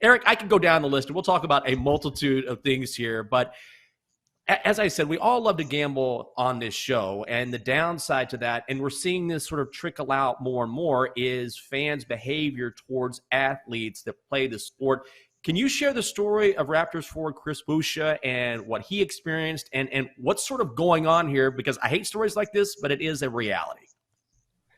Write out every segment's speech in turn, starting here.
Eric, I could go down the list and we'll talk about a multitude of things here, but as I said, we all love to gamble on this show. And the downside to that, and we're seeing this sort of trickle out more and more, is fans' behavior towards athletes that play the sport. Can you share the story of Raptors forward Chris Boucher and what he experienced and what's sort of going on here? Because I hate stories like this, but it is a reality.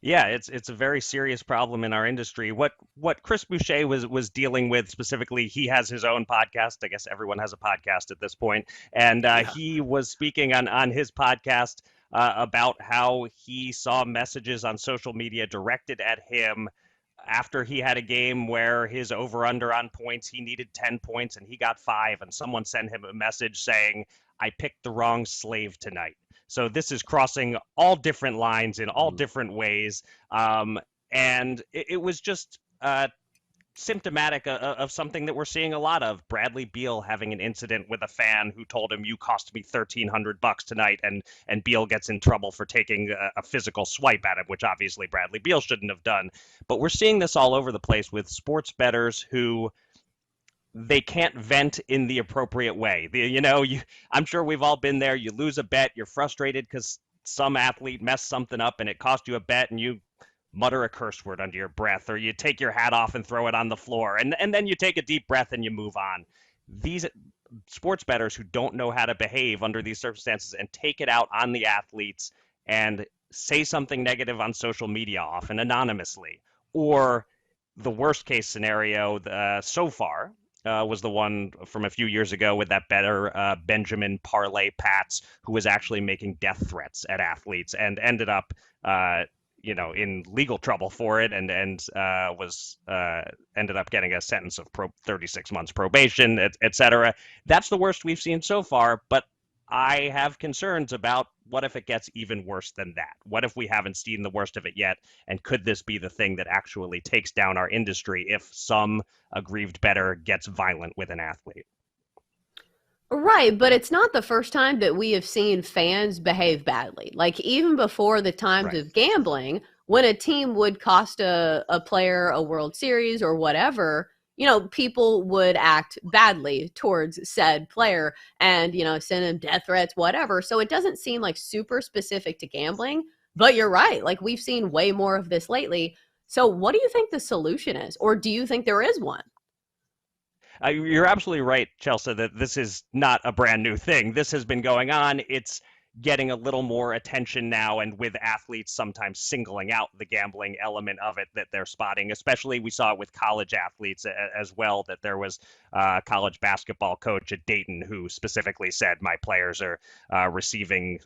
Yeah, it's a very serious problem in our industry. What Chris Boucher was dealing with specifically, he has his own podcast. I guess everyone has a podcast at this point, and Yeah. he was speaking on his podcast about how he saw messages on social media directed at him after he had a game where his over under on points, he needed 10 points and he got 5, and someone sent him a message saying, "I picked the wrong slave tonight." So this is crossing all different lines in all different ways. And it was just symptomatic of something that we're seeing a lot of. Bradley Beal having an incident with a fan who told him, "You cost me $1,300 tonight," and Beal gets in trouble for taking a physical swipe at him, which obviously Bradley Beal shouldn't have done. But we're seeing this all over the place with sports bettors who they can't vent in the appropriate way. I'm sure we've all been there. You lose a bet, you're frustrated because some athlete messed something up and it cost you a bet, and you mutter a curse word under your breath, or you take your hat off and throw it on the floor, and then you take a deep breath and you move on. These sports bettors who don't know how to behave under these circumstances and take it out on the athletes and say something negative on social media, often anonymously, or the worst case scenario so far was the one from a few years ago with that better Benjamin Parlay Pats, who was actually making death threats at athletes and ended up, in legal trouble for it, and was ended up getting a sentence of 36 months probation, et cetera. That's the worst we've seen so far, but I have concerns about what if it gets even worse than that? What if we haven't seen the worst of it yet? And could this be the thing that actually takes down our industry if some aggrieved bettor gets violent with an athlete? Right, but it's not the first time that we have seen fans behave badly. Like, even before the times Right. of gambling, when a team would cost a player a World Series or whatever, people would act badly towards said player and, send him death threats, whatever. So it doesn't seem like super specific to gambling, but you're right. Like, we've seen way more of this lately. So what do you think the solution is? Or do you think there is one? You're absolutely right, Chelsa, that this is not a brand new thing. This has been going on. It's getting a little more attention now, and with athletes sometimes singling out the gambling element of it that they're spotting. Especially we saw it with college athletes as well, that there was a college basketball coach at Dayton who specifically said, "My players are receiving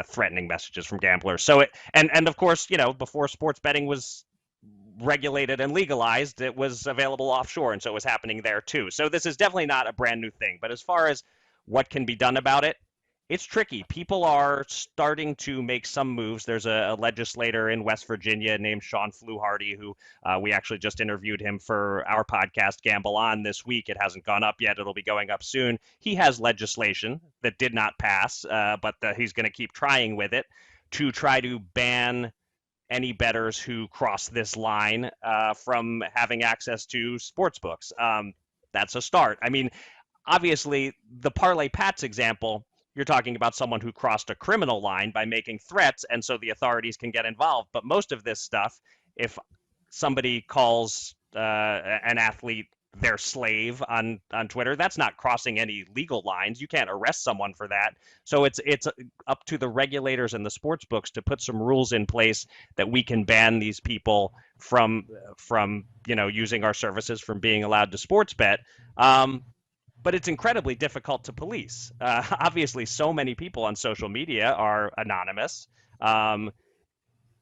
threatening messages from gamblers." So and of course, before sports betting was regulated and legalized, it was available offshore, and so it was happening there too. So this is definitely not a brand new thing. But as far as what can be done about it, it's tricky. People are starting to make some moves. There's a legislator in West Virginia named Sean Fluharty, who we actually just interviewed him for our podcast, Gamble On, this week. It hasn't gone up yet. It'll be going up soon. He has legislation that did not pass, but he's going to keep trying with it to try to ban any bettors who cross this line from having access to sports books. That's a start. I mean, obviously, the Parlay Pats example, you're talking about someone who crossed a criminal line by making threats, and so the authorities can get involved. But most of this stuff, if somebody calls an athlete their slave on Twitter, that's not crossing any legal lines. You can't arrest someone for that. So it's up to the regulators and the sports books to put some rules in place that we can ban these people from using our services, from being allowed to sports bet. But it's incredibly difficult to police. Obviously, so many people on social media are anonymous.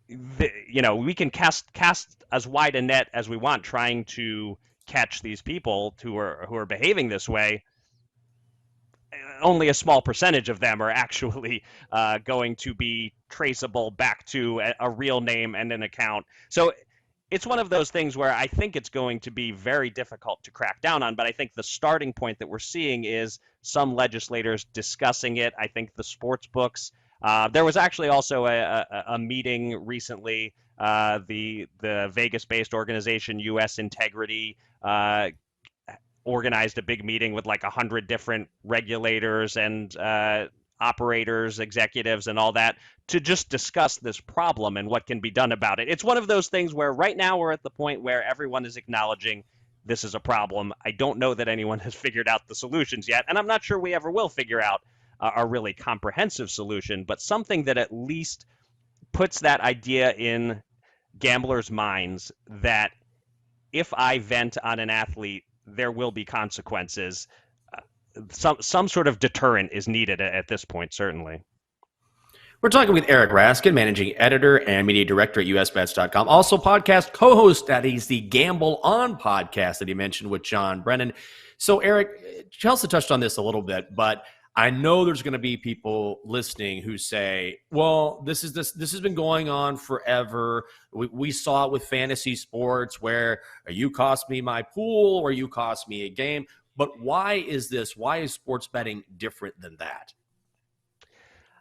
We can cast as wide a net as we want, trying to catch these people who are behaving this way. Only a small percentage of them are actually going to be traceable back to a real name and an account. So it's one of those things where I think it's going to be very difficult to crack down on, but I think the starting point that we're seeing is some legislators discussing it. I think the sports books, there was actually also a meeting recently, the Vegas-based organization U.S. Integrity organized a big meeting with like 100 different regulators and operators, executives, and all that to just discuss this problem and what can be done about it. It's one of those things where right now we're at the point where everyone is acknowledging this is a problem. I don't know that anyone has figured out the solutions yet, and I'm not sure we ever will figure out a really comprehensive solution, but something that at least puts that idea in gamblers' minds that if I vent on an athlete, there will be consequences. Some sort of deterrent is needed at this point, certainly. We're talking with Eric Raskin, managing editor and media director at usbets.com. Also podcast co-host that he's the Gamble On podcast that he mentioned with John Brennan. So Eric, Chelsa touched on this a little bit, but I know there's going to be people listening who say, well, this has been going on forever. We saw it with fantasy sports where you cost me my pool or you cost me a game. But why is sports betting different than that?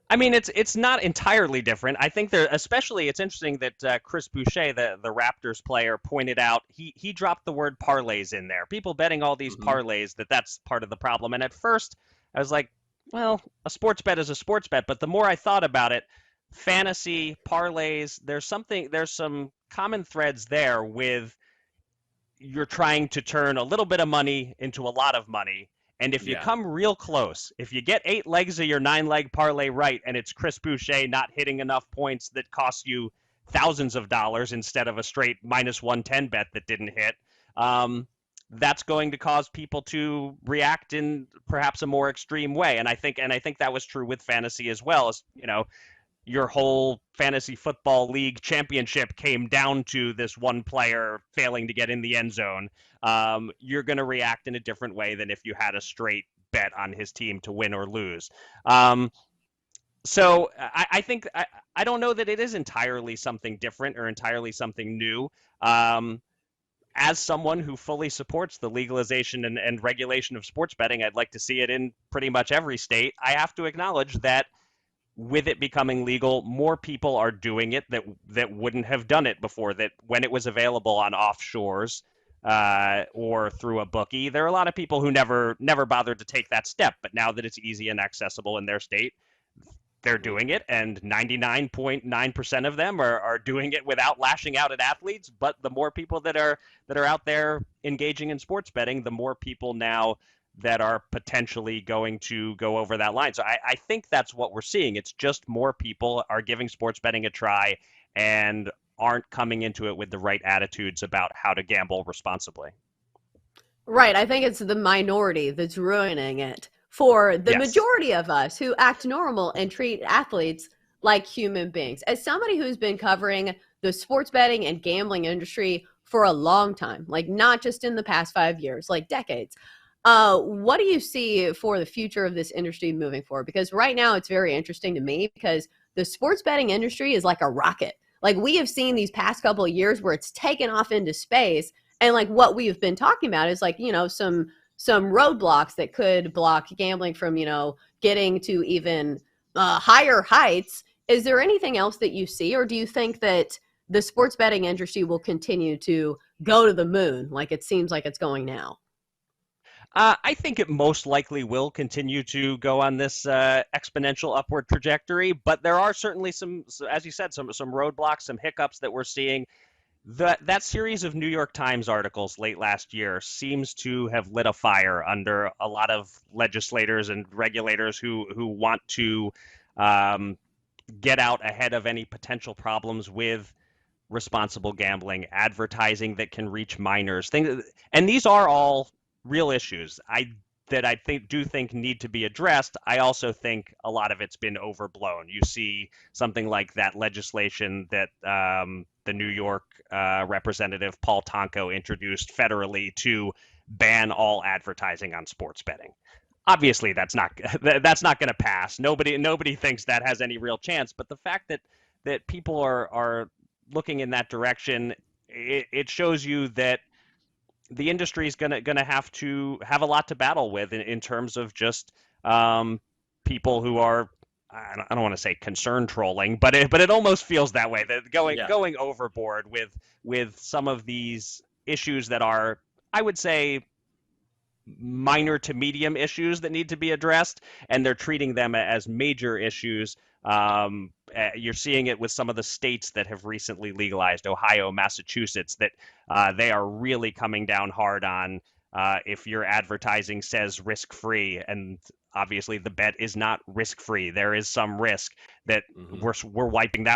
I mean, it's not entirely different. I think especially it's interesting that Chris Boucher, the Raptors player, pointed out he dropped the word parlays in there. People betting all these parlays, that's part of the problem. And at first I was like, well, a sports bet is a sports bet. But the more I thought about it, fantasy, parlays, there's some common threads there with you're trying to turn a little bit of money into a lot of money. And if you come real close, if you get 8 legs of your 9-leg parlay right, and it's Chris Boucher not hitting enough points that costs you thousands of dollars instead of a straight minus 110 bet that didn't hit, that's going to cause people to react in perhaps a more extreme way. And I think that was true with fantasy as well. As you know, your whole fantasy football league championship came down to this one player failing to get in the end zone. You're going to react in a different way than if you had a straight bet on his team to win or lose. So I think I don't know that it is entirely something different or entirely something new. As someone who fully supports the legalization and regulation of sports betting, I'd like to see it in pretty much every state. I have to acknowledge that with it becoming legal, more people are doing it that wouldn't have done it before, that when it was available on offshores or through a bookie. There are a lot of people who never bothered to take that step, but now that it's easy and accessible in their state, they're doing it, and 99.9% of them are doing it without lashing out at athletes. But the more people that are out there engaging in sports betting, the more people now that are potentially going to go over that line. So I think that's what we're seeing. It's just more people are giving sports betting a try and aren't coming into it with the right attitudes about how to gamble responsibly. Right. I think it's the minority that's ruining it for the majority of us who act normal and treat athletes like human beings. As somebody who's been covering the sports betting and gambling industry for a long time, like not just in the past 5 years, like decades, what do you see for the future of this industry moving forward? Because right now it's very interesting to me because the sports betting industry is like a rocket. Like we have seen these past couple of years where it's taken off into space. And like what we've been talking about is like, some roadblocks that could block gambling from, getting to even higher heights. Is there anything else that you see, or do you think that the sports betting industry will continue to go to the moon like it seems like it's going now? I think it most likely will continue to go on this exponential upward trajectory, but there are certainly some, as you said, some roadblocks, some hiccups that we're seeing. That series of New York Times articles late last year seems to have lit a fire under a lot of legislators and regulators who want to get out ahead of any potential problems with responsible gambling, advertising that can reach minors, things, and these are all real issues that I think need to be addressed. I also think a lot of it's been overblown. You see something like that legislation that the New York representative Paul Tonko introduced federally to ban all advertising on sports betting. Obviously, that's not going to pass. Nobody thinks that has any real chance. But the fact that people are looking in that direction, it shows you that the industry is gonna have to have a lot to battle with in terms of just people who are, I don't want to say concern trolling, but it almost feels that way, that going overboard with some of these issues that are, I would say, minor to medium issues that need to be addressed, and they're treating them as major issues. You're seeing it with some of the states that have recently legalized, Ohio, Massachusetts, that they are really coming down hard on if your advertising says risk-free, and obviously the bet is not risk-free. There is some risk that we're wiping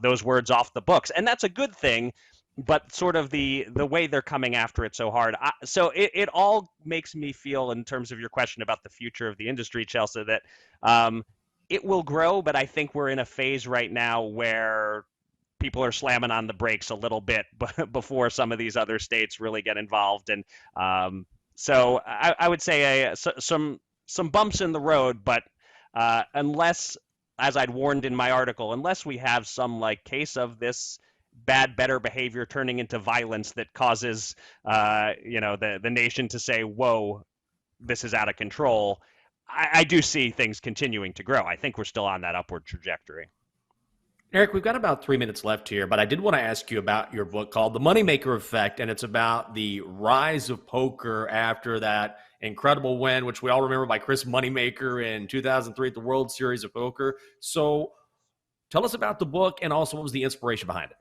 those words off the books, and that's a good thing. But sort of the way they're coming after it so hard. So it all makes me feel, in terms of your question about the future of the industry, Chelsa, that it will grow, but I think we're in a phase right now where people are slamming on the brakes a little bit before some of these other states really get involved. And so I would say some bumps in the road, but unless, as I'd warned in my article, unless we have some like case of this better behavior turning into violence that causes the nation to say, whoa, this is out of control, I do see things continuing to grow. I think we're still on that upward trajectory. Eric, we've got about 3 minutes left here, but I did want to ask you about your book called The Moneymaker Effect, and it's about the rise of poker after that incredible win, which we all remember, by Chris Moneymaker in 2003 at the World Series of Poker. So tell us about the book, and also what was the inspiration behind it?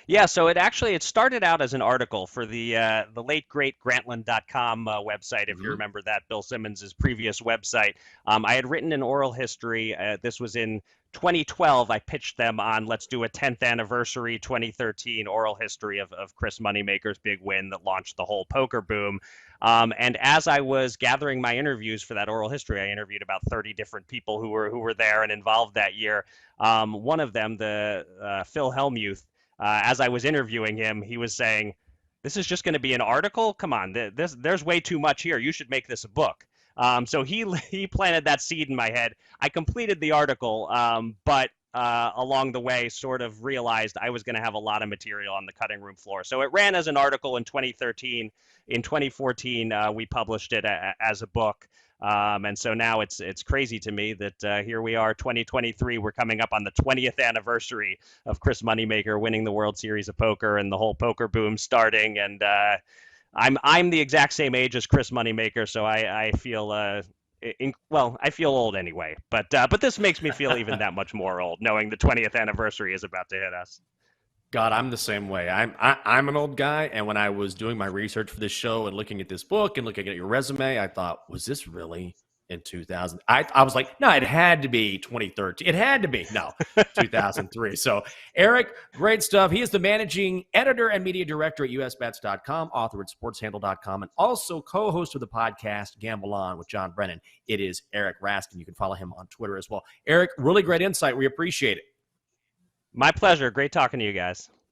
Yeah, so it started out as an article for the late great Grantland.com website, if you remember that, Bill Simmons' previous website. I had written an oral history. This was in 2012. I pitched them on, let's do a 10th anniversary 2013 oral history of Chris Moneymaker's big win that launched the whole poker boom. And as I was gathering my interviews for that oral history, I interviewed about 30 different people who were there and involved that year. One of them, the Phil Hellmuth, as I was interviewing him, he was saying, "This is just going to be an article? Come on, there's way too much here. You should make this a book." So he planted that seed in my head. I completed the article, but along the way sort of realized I was going to have a lot of material on the cutting room floor. So it ran as an article in 2013. In 2014, we published it as a book. And so now it's crazy to me that here we are, 2023. We're coming up on the 20th anniversary of Chris Moneymaker winning the World Series of Poker and the whole poker boom starting. And I'm the exact same age as Chris Moneymaker, so I feel I feel old anyway. But this makes me feel even that much more old, knowing the 20th anniversary is about to hit us. God, I'm the same way. I'm an old guy, and when I was doing my research for this show and looking at this book and looking at your resume, I thought, was this really in 2000? I was like, no, it had to be 2013. It had to be. No, 2003. So, Eric, great stuff. He is the managing editor and media director at usbets.com, author at sportshandle.com, and also co-host of the podcast Gamble On with John Brennan. It is Eric Raskin. You can follow him on Twitter as well. Eric, really great insight. We appreciate it. My pleasure. Great talking to you guys.